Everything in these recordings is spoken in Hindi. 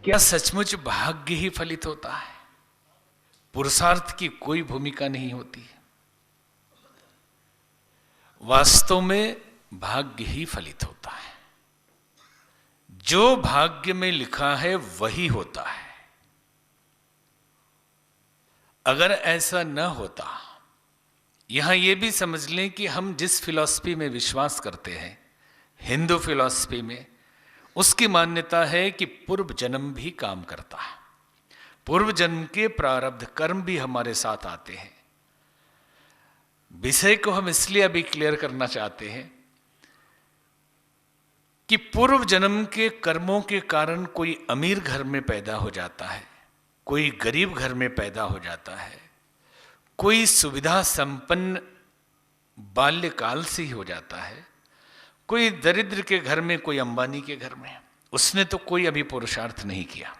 क्या सचमुच भाग्य ही फलित होता है? पुरुषार्थ की कोई भूमिका नहीं होती है। वास्तव में भाग्य ही फलित होता है। जो भाग्य में लिखा है वही होता है। अगर ऐसा न होता, यहां यह भी समझ लें कि हम जिस फिलॉसफी में विश्वास करते हैं, हिंदू फिलॉसफी में, उसकी मान्यता है कि पूर्व जन्म भी काम करता है। पूर्व जन्म के प्रारब्ध कर्म भी हमारे साथ आते हैं। विषय को हम इसलिए अभी क्लियर करना चाहते हैं कि पूर्व जन्म के कर्मों के कारण कोई अमीर घर में पैदा हो जाता है, कोई गरीब घर में पैदा हो जाता है, कोई सुविधा संपन्न बाल्यकाल से ही हो जाता है, कोई दरिद्र के घर में, कोई अंबानी के घर में। उसने तो कोई अभी पुरुषार्थ नहीं किया।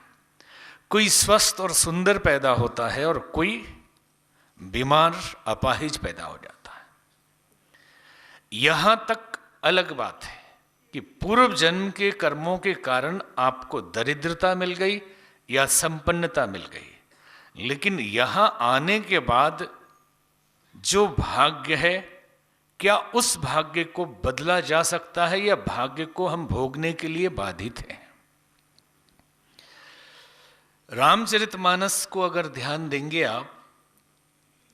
कोई स्वस्थ और सुंदर पैदा होता है और कोई बीमार अपाहिज पैदा हो जाता है। यहां तक अलग बात है कि पूर्व जन्म के कर्मों के कारण आपको दरिद्रता मिल गई या संपन्नता मिल गई, लेकिन यहां आने के बाद जो भाग्य है, क्या उस भाग्य को बदला जा सकता है या भाग्य को हम भोगने के लिए बाधित हैं? रामचरितमानस को अगर ध्यान देंगे आप,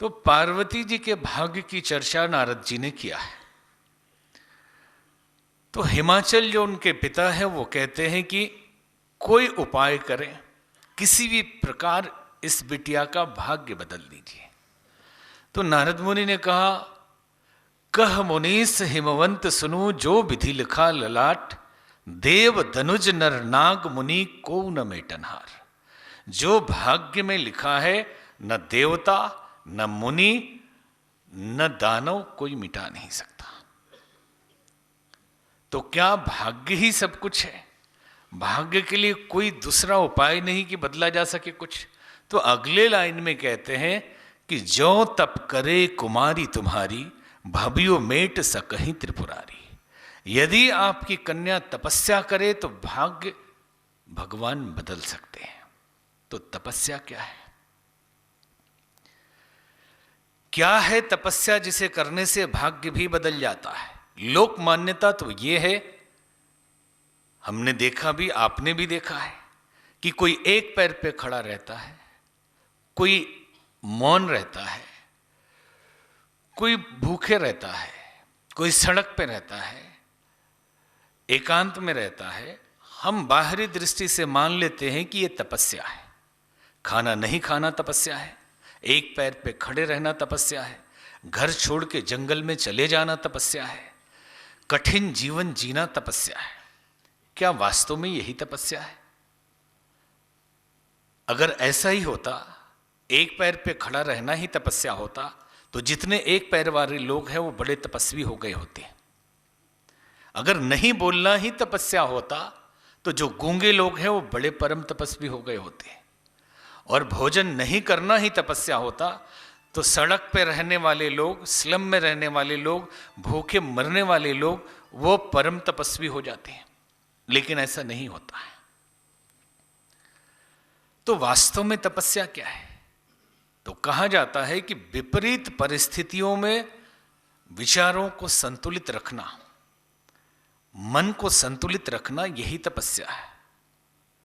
तो पार्वती जी के भाग्य की चर्चा नारद जी ने किया है। तो हिमाचल जो उनके पिता हैं वो कहते हैं कि कोई उपाय करें, किसी भी प्रकार इस बिटिया का भाग्य बदल दीजिए। तो नारद मुनि ने कहा, कह मुनीस हिमवंत सुनु, जो विधि लिखा ललाट, देव धनुज नर नाग मुनि को न मेटनहार। जो भाग्य में लिखा है, न देवता न मुनि न दानव कोई मिटा नहीं सकता। तो क्या भाग्य ही सब कुछ है? भाग्य के लिए कोई दूसरा उपाय नहीं कि बदला जा सके कुछ? तो अगले लाइन में कहते हैं कि जो तप करे कुमारी तुम्हारी, भवियो मेट सकहीं त्रिपुरारी। यदि आपकी कन्या तपस्या करे तो भाग्य भगवान बदल सकते हैं। तो तपस्या क्या है? क्या है तपस्या जिसे करने से भाग्य भी बदल जाता है? लोक मान्यता तो यह है, हमने देखा भी, आपने भी देखा है कि कोई एक पैर पे खड़ा रहता है, कोई मौन रहता है, कोई भूखे रहता है, कोई सड़क पे रहता है, एकांत में रहता है। हम बाहरी दृष्टि से मान लेते हैं कि यह तपस्या है। खाना नहीं खाना तपस्या है, एक पैर पे खड़े रहना तपस्या है, घर छोड़ के जंगल में चले जाना तपस्या है, कठिन जीवन जीना तपस्या है। क्या वास्तव में यही तपस्या है? अगर ऐसा ही होता, एक पैर पे खड़ा रहना ही तपस्या होता, तो जितने एक पैर वाले लोग हैं वो बड़े तपस्वी हो गए होते। अगर नहीं बोलना ही तपस्या होता, तो जो गूंगे लोग हैं वो बड़े परम तपस्वी हो गए होते। और भोजन नहीं करना ही तपस्या होता, तो सड़क पे रहने वाले लोग, स्लम में रहने वाले लोग, भूखे मरने वाले लोग, वो परम तपस्वी हो जाते हैं। लेकिन ऐसा नहीं होता है। तो वास्तव में तपस्या क्या है? तो कहा जाता है कि विपरीत परिस्थितियों में विचारों को संतुलित रखना, मन को संतुलित रखना, यही तपस्या है।